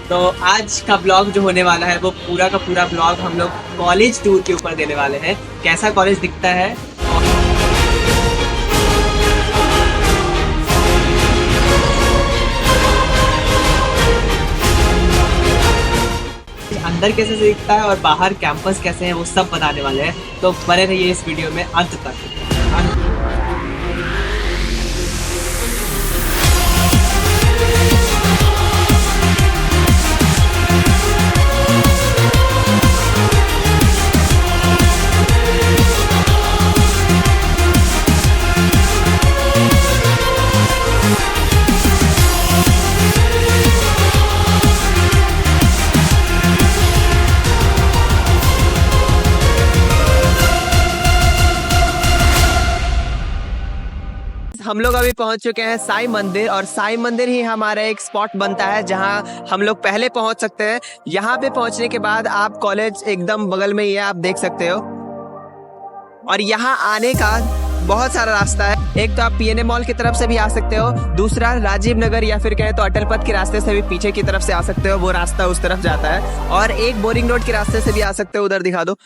तो आज का ब्लॉग जो होने वाला है वो पूरा का पूरा ब्लॉग हम लोग कॉलेज टूर के ऊपर देने वाले हैं। कैसा कॉलेज दिखता है, अंदर कैसे से दिखता है और बाहर कैंपस कैसे है, वो सब बताने वाले हैं। तो बने रहिए इस वीडियो में अंत तक। हम लोग अभी पहुंच चुके हैं साईं मंदिर, और साईं मंदिर ही हमारा एक स्पॉट बनता है जहां हम लोग पहले पहुंच सकते हैं। यहां पे पहुंचने के बाद आप कॉलेज एकदम बगल में ही है, आप देख सकते हो। और यहां आने का बहुत सारा रास्ता है। एक तो आप पीएनए मॉल की तरफ से भी आ सकते हो, दूसरा राजीव नगर या फिर कहें तो अटल पथ के रास्ते से भी पीछे की तरफ से आ सकते हो, वो रास्ता उस तरफ जाता है। और एक बोरिंग रोड के रास्ते से भी आ सकते हो, उधर दिखा दो।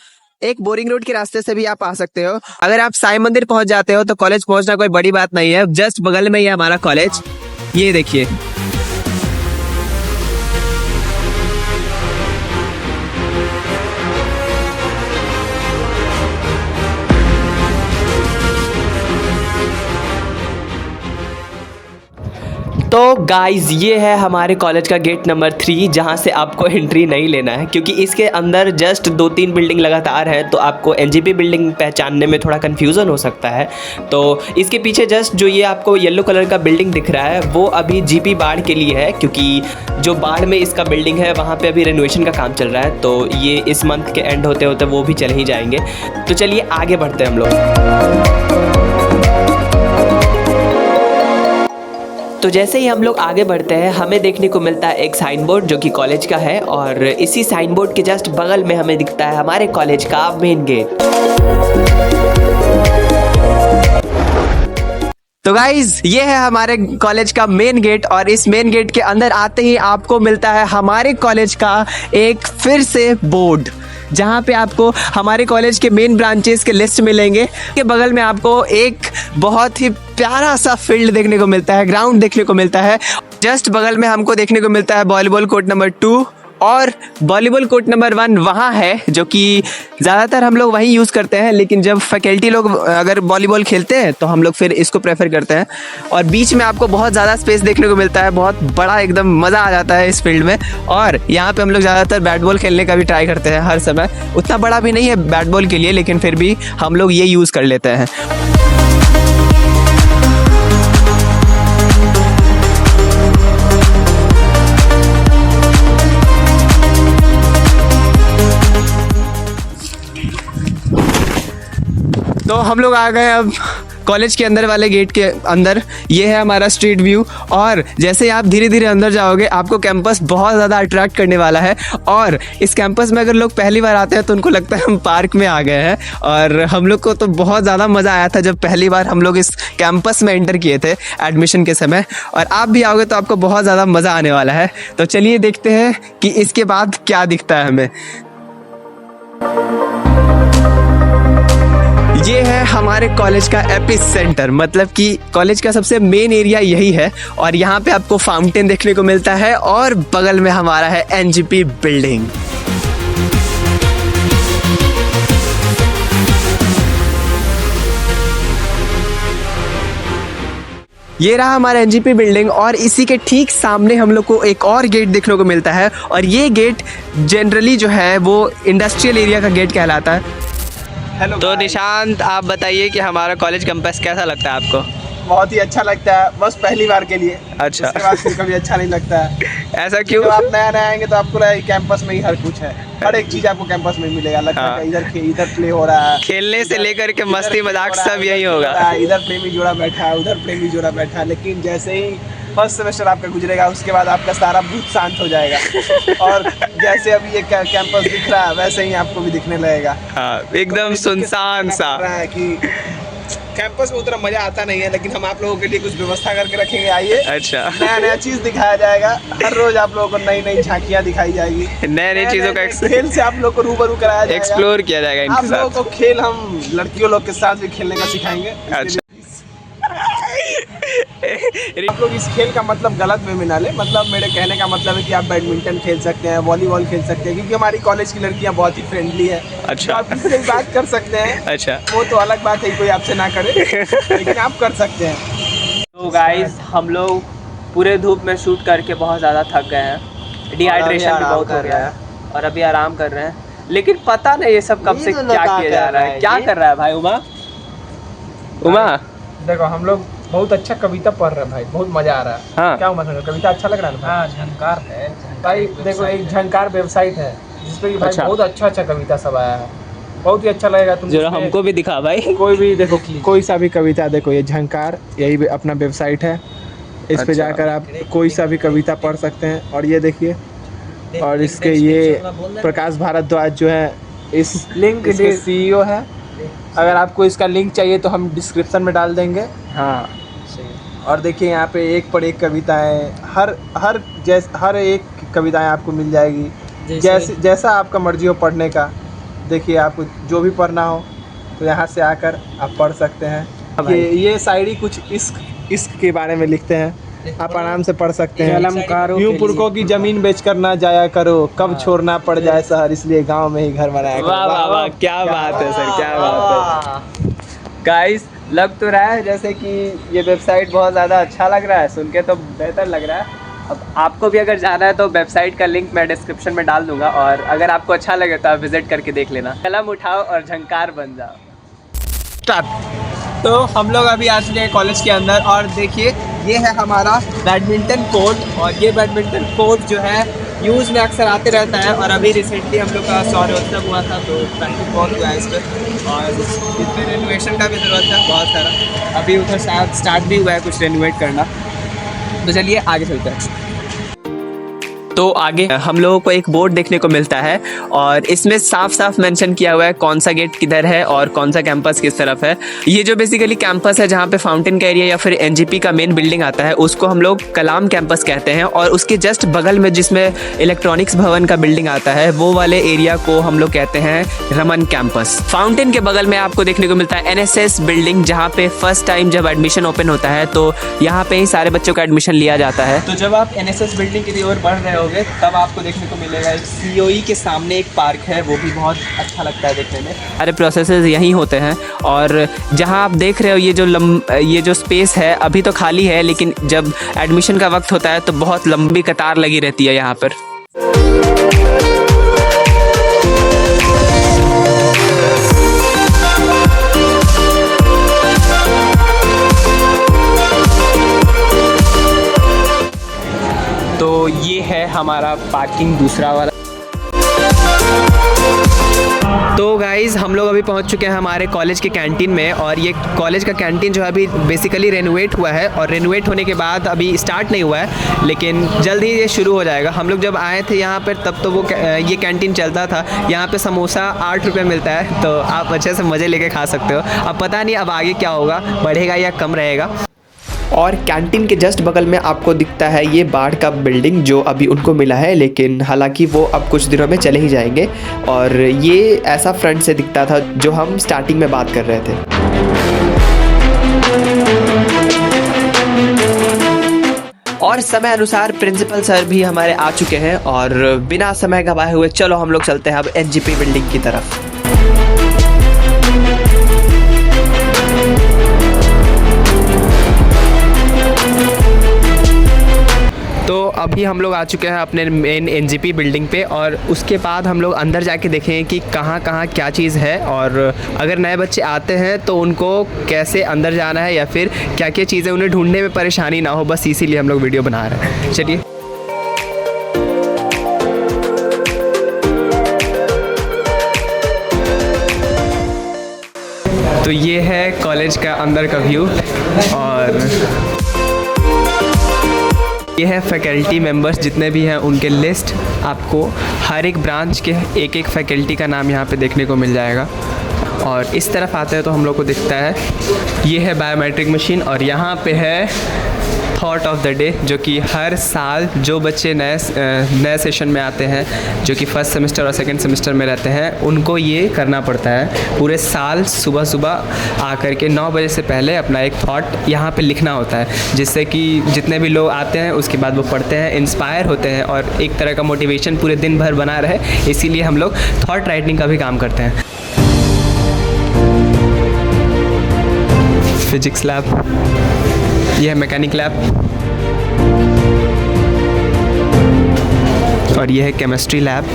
एक बोरिंग रोड के रास्ते से भी आप आ सकते हो। अगर आप साईं मंदिर पहुंच जाते हो तो कॉलेज पहुंचना कोई बड़ी बात नहीं है, जस्ट बगल में ही है हमारा कॉलेज। ये देखिए, तो गाइज ये है हमारे कॉलेज का गेट नंबर 3, जहाँ से आपको एंट्री नहीं लेना है क्योंकि इसके अंदर जस्ट 2-3 बिल्डिंग लगातार है, तो आपको एनजीपी बिल्डिंग पहचानने में थोड़ा कन्फ्यूज़न हो सकता है। तो इसके पीछे जस्ट जो ये आपको येलो कलर का बिल्डिंग दिख रहा है वो अभी जीपी बाढ़ के लिए है, क्योंकि जो बाढ़ में इसका बिल्डिंग है वहाँ पर अभी रेनोवेशन का काम चल रहा है। तो ये इस मंथ के एंड होते होते वो भी चले ही जाएंगे। तो चलिए आगे बढ़ते हैं हम लोग। तो जैसे ही हम लोग आगे बढ़ते हैं हमें देखने को मिलता है एक साइन बोर्ड जो कि कॉलेज का है, और इसी साइन बोर्ड के जस्ट बगल में हमें दिखता है हमारे कॉलेज का मेन गेट। तो गाइज ये है हमारे कॉलेज का मेन गेट, और इस मेन गेट के अंदर आते ही आपको मिलता है हमारे कॉलेज का एक फिर से बोर्ड, जहाँ पे आपको हमारे कॉलेज के मेन ब्रांचेस के लिस्ट मिलेंगे। के बगल में आपको एक बहुत ही प्यारा सा फील्ड देखने को मिलता है, ग्राउंड देखने को मिलता है। जस्ट बगल में हमको देखने को मिलता है वॉलीबॉल कोर्ट नंबर 2, और वॉलीबॉल कोर्ट नंबर 1 वहाँ है, जो कि ज़्यादातर हम लोग वहीं यूज़ करते हैं। लेकिन जब फैकल्टी लोग अगर वॉलीबॉल खेलते हैं तो हम लोग फिर इसको प्रेफर करते हैं। और बीच में आपको बहुत ज़्यादा स्पेस देखने को मिलता है, बहुत बड़ा, एकदम मज़ा आ जाता है इस फील्ड में। और यहाँ पे हम लोग ज़्यादातर बैट बॉल खेलने का भी ट्राई करते हैं हर समय। उतना बड़ा भी नहीं है बैट बॉल के लिए, लेकिन फिर भी हम लोग ये यूज़ कर लेते हैं। तो हम लोग आ गए अब कॉलेज के अंदर वाले गेट के अंदर। ये है हमारा स्ट्रीट व्यू, और जैसे आप धीरे धीरे अंदर जाओगे आपको कैंपस बहुत ज़्यादा अट्रैक्ट करने वाला है। और इस कैंपस में अगर लोग पहली बार आते हैं तो उनको लगता है हम पार्क में आ गए हैं, और हम लोग को तो बहुत ज़्यादा मज़ा आया था जब पहली बार हम लोग इस कैंपस में एंटर किए थे एडमिशन के समय। और आप भी आओगे तो आपको बहुत ज़्यादा मज़ा आने वाला है। तो चलिए देखते हैं कि इसके बाद क्या दिखता है हमें। ये है हमारे कॉलेज का एपी सेंटर, मतलब कि कॉलेज का सबसे मेन एरिया यही है। और यहाँ पे आपको फाउंटेन देखने को मिलता है, और बगल में हमारा है एनजीपी बिल्डिंग। ये रहा हमारा एनजीपी बिल्डिंग, और इसी के ठीक सामने हम लोग को एक और गेट देखने को मिलता है। और ये गेट जनरली जो है वो इंडस्ट्रियल एरिया का गेट कहलाता है। हेलो, तो निशांत आप बताइए कि हमारा कॉलेज कैंपस कैसा लगता है आपको? बहुत ही अच्छा लगता है, बस पहली बार के लिए। अच्छा, उसके बाद फिर कभी अच्छा नहीं लगता है। ऐसा क्यों? जब आप नया नया आएंगे तो आपको कैंपस में ही हर कुछ है, हर एक चीज आपको कैंपस में मिलेगा। लगता है इधर प्ले हो रहा है, खेलने से लेकर के मस्ती मजाक सब यही होगा। इधर प्रेमी जोड़ा बैठा है, उधर प्रेमी जोड़ा बैठा है। लेकिन जैसे ही फर्स्ट सेमेस्टर आपका गुजरेगा उसके बाद आपका सारा भूत शांत हो जाएगा। और जैसे अभी ये कैंपस दिख रहा है वैसे ही आपको भी दिखने लगेगा। हाँ, एकदम सुनसान सा है कि कैंपस में उतना मजा आता नहीं है, लेकिन हम आप लोगों के लिए कुछ व्यवस्था करके रखेंगे। आइए, अच्छा, नया नया चीज दिखाया जाएगा। हर रोज आप लोगों को नई नई झांकियां दिखाई जाएगी, नए नई चीज़ों का खेल से आप लोग को रूबरू कराया जाएगा, एक्सप्लोर किया जाएगा आप इनके लोगों साथ। को खेल हम लड़कियों लोग के साथ भी खेलने का सिखाएंगे। अच्छा। आप लोग इस खेल का मतलब गलत वे में ना ले, मतलब मेरे कहने का मतलब है कि आप बैडमिंटन खेल सकते हैं, वॉलीबॉल खेल सकते हैं, क्योंकि हमारी कॉलेज की लड़कियां बहुत ही फ्रेंडली है। अच्छा। तो आप किसी से भी बात कर सकते हैं। अच्छा, वो तो अलग बात है, कोई आपसे ना करे, लेकिन आप कर सकते हैं। तो गाइस हम लोग पूरे धूप में शूट करके बहुत ज़्यादा थक गए हैं, डिहाइड्रेशन भी बहुत हो गया है और अभी आराम कर रहे हैं, लेकिन पता नहीं ये सब कब से क्या किया जा रहा है। क्या कर रहा है भाई उमा? उमा देखो, हम लोग बहुत अच्छा कविता पढ़ रहे हैं भाई, बहुत मजा आ रहा है। हाँ। क्या मतलब कविता अच्छा लग रहा है ना? हाँ, झंकार है भाई। देखो, एक झंकार वेबसाइट है जिसपे कि भाई अच्छा। बहुत अच्छा कविता सब आया है, बहुत ही अच्छा लगेगा तुम। जरा हमको भी दिखा भाई। कोई भी देखो, कोई सा भी कविता देखो, ये झंकार, यही अपना वेबसाइट है, इस पे अच्छा। जाकर आप कोई सा भी कविता पढ़ सकते हैं। और ये देखिए, और इसके ये प्रकाश भारद्वाज जो है इस लिंक इसके CEO है। अगर आपको इसका लिंक चाहिए तो हम डिस्क्रिप्शन में डाल देंगे। हाँ, और देखिए, यहाँ पे एक पर एक कविताएं, हर एक कविताएं आपको मिल जाएगी, जैसा आपका मर्जी हो पढ़ने का। देखिए, आपको जो भी पढ़ना हो तो यहाँ से आकर आप पढ़ सकते हैं। ये शायरी कुछ इश्क के बारे में लिखते हैं, आप आराम से पढ़ सकते हैं। यूं पुरखों की जमीन बेचकर ना जाया करो, कब छोड़ना पड़ जाए शहर, इसलिए गांव में ही घर बनाया करो। वाह वाह वाह, क्या बात है सर, क्या बात है। गाइस लग तो रहा है जैसे कि ये वेबसाइट बहुत ज़्यादा अच्छा लग रहा है, सुन के तो बेहतर लग रहा है। अब आपको भी अगर जाना है तो वेबसाइट का लिंक मैं डिस्क्रिप्शन में डाल दूंगा, और अगर आपको अच्छा लगे तो आप विजिट करके देख लेना। कलम उठाओ और झंकार बन जाओ। स्टार्ट। तो हम लोग अभी आ चुके हैं कॉलेज के अंदर, और देखिए ये है हमारा बैडमिंटन कोर्ट, और ये बैडमिंटन कोर्ट जो है न्यूज़ में अक्सर आते रहता है, और अभी रिसेंटली हम लोग का सौरोत्सव हुआ था तो प्रैक्टिस बहुत हुआ है इस पर, और इस पर रेनोवेशन का भी ज़रूरत है बहुत सारा। अभी उधर शायद स्टार्ट भी हुआ है कुछ रेनोवेट करना, तो चलिए आगे चलते हैं। तो आगे हम लोगों को एक बोर्ड देखने को मिलता है, और इसमें साफ साफ मेंशन किया हुआ है कौन सा गेट किधर है और कौन सा कैंपस किस तरफ है। ये जो बेसिकली कैंपस है जहाँ पे फाउंटेन का एरिया या फिर एनजीपी का मेन बिल्डिंग आता है, उसको हम लोग कलाम कैंपस कहते हैं, और उसके जस्ट बगल में जिसमें इलेक्ट्रॉनिक्स भवन का बिल्डिंग आता है, वो वाले एरिया को हम लोग कहते हैं रमन कैंपस। फाउंटेन के बगल में आपको देखने को मिलता है एनएसएस बिल्डिंग, जहाँ पे फर्स्ट टाइम जब एडमिशन ओपन होता है तो यहाँ पे ही सारे बच्चों का एडमिशन लिया जाता है। तो जब आप एनएसएस बिल्डिंग की ओर बढ़ रहे होगे तब आपको देखने को मिलेगा एक सीओई के सामने एक पार्क है, वो भी बहुत अच्छा लगता है देखने में। सारे प्रोसेसेस यहीं होते हैं, और जहाँ आप देख रहे हो ये जो स्पेस है अभी तो खाली है, लेकिन जब एडमिशन का वक्त होता है तो बहुत लंबी कतार लगी रहती है यहाँ पर। तो ये है हमारा पार्किंग दूसरा वाला। तो गाइज़ हम लोग अभी पहुंच चुके हैं हमारे कॉलेज के कैंटीन में, और ये कॉलेज का कैंटीन जो है अभी बेसिकली रेनोवेट हुआ है, और रेनोवेट होने के बाद अभी स्टार्ट नहीं हुआ है, लेकिन जल्द ही ये शुरू हो जाएगा। हम लोग जब आए थे यहाँ पर तब तो वो ये कैंटीन चलता था। यहाँ पे समोसा 8 रुपये मिलता है, तो आप अच्छे से मज़े लेके खा सकते हो। अब पता नहीं अब आगे क्या होगा, बढ़ेगा या कम रहेगा। और कैंटीन के जस्ट बगल में आपको दिखता है ये बाढ़ का बिल्डिंग, जो अभी उनको मिला है, लेकिन हालांकि वो अब कुछ दिनों में चले ही जाएंगे। और ये ऐसा फ्रंट से दिखता था जो हम स्टार्टिंग में बात कर रहे थे। और समय अनुसार प्रिंसिपल सर भी हमारे आ चुके हैं, और बिना समय गवाए हुए चलो हम लोग चलते हैं अब एनजीपी बिल्डिंग की तरफ। तो अभी हम लोग आ चुके हैं अपने मेन एनजीपी बिल्डिंग पे, और उसके बाद हम लोग अंदर जाके देखेंगे कि कहाँ कहाँ क्या चीज़ है, और अगर नए बच्चे आते हैं तो उनको कैसे अंदर जाना है या फिर क्या क्या चीज़ें उन्हें ढूंढने में परेशानी ना हो, बस इसीलिए हम लोग वीडियो बना रहे हैं। चलिए। तो ये है कॉलेज का अंदर का व्यू, और ये है फैकल्टी मेंबर्स जितने भी हैं उनके लिस्ट। आपको हर एक ब्रांच के एक एक फैकल्टी का नाम यहाँ पे देखने को मिल जाएगा। और इस तरफ आते हैं तो हम लोग को दिखता है ये है बायोमेट्रिक मशीन, और यहाँ पे है थॉट ऑफ द डे, जो कि हर साल जो बच्चे नए सेशन में आते हैं, जो कि फर्स्ट सेमेस्टर और सेकंड सेमेस्टर में रहते हैं, उनको ये करना पड़ता है। पूरे साल सुबह सुबह आकर के 9 बजे से पहले अपना एक थॉट यहाँ पे लिखना होता है, जिससे कि जितने भी लोग आते हैं उसके बाद वो पढ़ते हैं, इंस्पायर होते हैं और एक तरह का मोटिवेशन पूरे दिन भर बना रहे। इसीलिए हम लोग थॉट राइटिंग का भी काम करते हैं। फिजिक्स लैब, ये है मैकेनिक लैब, और ये है केमिस्ट्री लैब,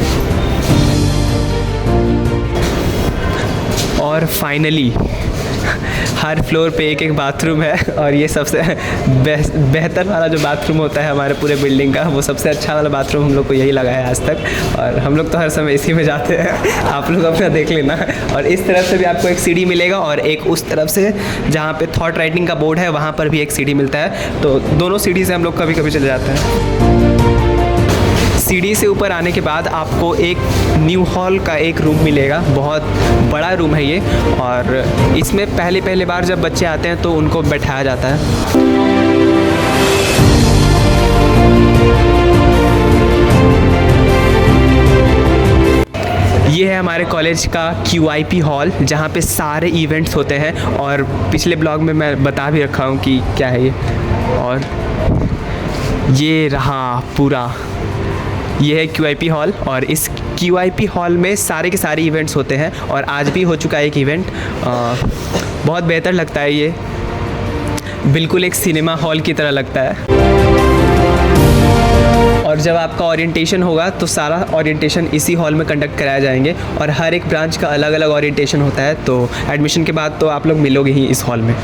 और फाइनली हर फ्लोर पे एक एक बाथरूम है। और ये सबसे बेहतर वाला जो बाथरूम होता है हमारे पूरे बिल्डिंग का, वो सबसे अच्छा वाला बाथरूम हम लोग को यही लगा है आज तक, और हम लोग तो हर समय इसी में जाते हैं। आप लोग अपना देख लेना। और इस तरफ से भी आपको एक सीढ़ी मिलेगा, और एक उस तरफ से जहाँ पे थॉट राइटिंग का बोर्ड है वहाँ पर भी एक सीढ़ी मिलता है। तो दोनों सीढ़ी से हम लोग कभी कभी चले जाते हैं। सीढ़ी से ऊपर आने के बाद आपको एक न्यू हॉल का एक रूम मिलेगा। बहुत बड़ा रूम है ये, और इसमें पहले बार जब बच्चे आते हैं तो उनको बैठाया जाता है। ये है हमारे कॉलेज का QIP हॉल, जहाँ पे सारे इवेंट्स होते हैं, और पिछले ब्लॉग में मैं बता भी रखा हूँ कि क्या है ये। और ये रहा पूरा, ये है QIP हॉल, और इस QIP हॉल में सारे के सारे इवेंट्स होते हैं, और आज भी हो चुका है एक इवेंट। बहुत बेहतर लगता है ये, बिल्कुल एक सिनेमा हॉल की तरह लगता है। और जब आपका ओरिएंटेशन होगा तो सारा ओरिएंटेशन इसी हॉल में कंडक्ट कराया जाएंगे, और हर एक ब्रांच का अलग अलग ओरिएंटेशन होता है। तो एडमिशन के बाद तो आप लोग मिलोगे ही इस हॉल में।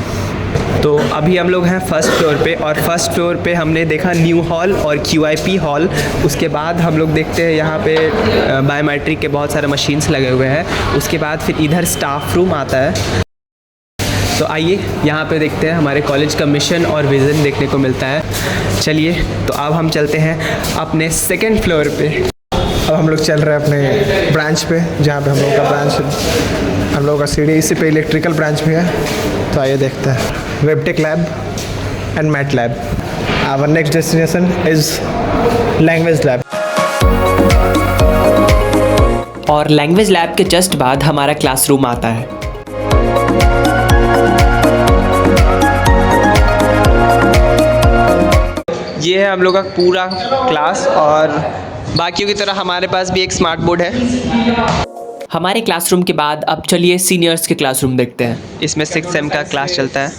तो अभी हम लोग हैं फर्स्ट फ्लोर पे, और फर्स्ट फ्लोर पे हमने देखा न्यू हॉल और QIP हॉल। उसके बाद हम लोग देखते हैं यहाँ पे बायोमेट्रिक के बहुत सारे मशीन्स लगे हुए हैं। उसके बाद फिर इधर स्टाफ रूम आता है। तो आइए यहाँ पे देखते हैं, हमारे कॉलेज का मिशन और विज़न देखने को मिलता है। चलिए, तो अब हम चलते हैं अपने सेकेंड फ्लोर पे। अब हम लोग चल रहे हैं अपने ब्रांच पे, जहाँ पे हम लोग का ब्रांच, हम लोग का सीढ़ी इसी पे इलेक्ट्रिकल ब्रांच भी है। तो आइए देखते हैं। वेबटेक lab and MATLAB. Our next destination is language lab. और लैंग्वेज लैब के जस्ट बाद हमारा क्लासरूम आता है। ये है हम लोग का पूरा क्लास, और बाकियों की तरह हमारे पास भी एक स्मार्ट बोर्ड है। हमारे क्लासरूम के बाद अब चलिए सीनियर्स के क्लासरूम देखते हैं। इसमें 6th सेम का क्लास चलता है।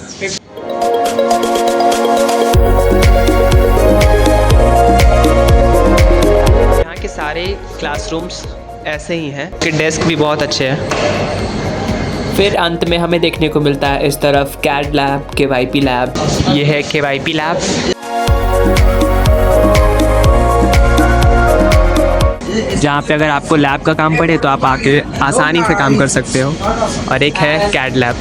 यहाँ के सारे क्लासरूम्स ऐसे ही हैं कि डेस्क भी बहुत अच्छे हैं। फिर अंत में हमें देखने को मिलता है इस तरफ CAD लैब, KYP लैब। ये है KYP लैब, जहाँ पे अगर आपको लैब का काम पड़े तो आप आके आसानी से काम कर सकते हो। और एक है CAD लैब।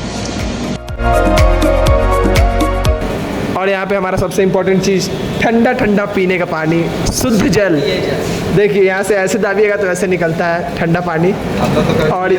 और यहाँ पे हमारा सबसे इम्पोर्टेंट चीज़, ठंडा ठंडा पीने का पानी, शुद्ध जल। देखिए यहाँ से ऐसे दाबिएगा तो ऐसे निकलता है ठंडा पानी। और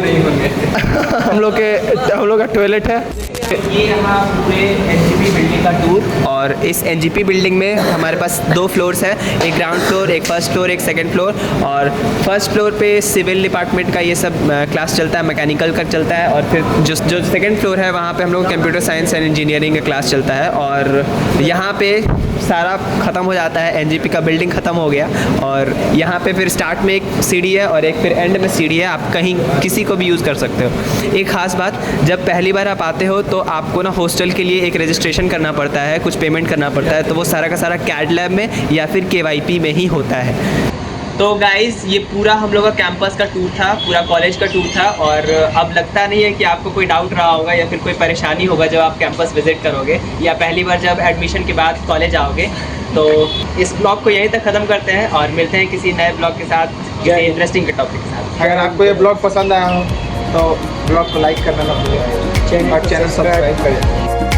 हम लोग का टॉयलेट है। ये रहा पूरे NGP बिल्डिंग का टूर। और इस NGP बिल्डिंग में हमारे पास 2 फ्लोर्स हैं, एक ग्राउंड फ्लोर, एक फर्स्ट फ्लोर, एक सेकंड फ्लोर। और फर्स्ट फ्लोर पे सिविल डिपार्टमेंट का ये सब क्लास चलता है, मैकेनिकल का चलता है। और फिर जो सेकंड फ्लोर है वहाँ पे हम लोग कंप्यूटर साइंस एंड इंजीनियरिंग का क्लास चलता है। और यहाँ पे सारा ख़त्म हो जाता है, NGP का बिल्डिंग ख़त्म हो गया। और यहाँ पे फिर स्टार्ट में एक सीढ़ी है और एक फिर एंड में सीढ़ी है, आप कहीं किसी को भी यूज़ कर सकते हो। एक ख़ास बात, जब पहली बार आप आते हो तो आपको ना हॉस्टल के लिए एक रजिस्ट्रेशन करना पड़ता है, कुछ पेमेंट करना पड़ता है। तो वो सारा का सारा CAD लैब में या फिर KYP में ही होता है। तो गाइस, ये पूरा हम लोग का कैंपस का टूर था, पूरा कॉलेज का टूर था। और अब लगता नहीं है कि आपको कोई डाउट रहा होगा या फिर कोई परेशानी होगा जब आप कैंपस विजिट करोगे या पहली बार जब एडमिशन के बाद कॉलेज आओगे। तो इस ब्लॉग को यहीं तक ख़त्म करते हैं और मिलते हैं किसी नए ब्लॉग के साथ, किसी इंटरेस्टिंग टॉपिक के साथ। अगर आपको ये ब्लॉग पसंद आया हो तो ब्लॉग को लाइक करना ना भूलिए और चैनल सब्सक्राइब करें।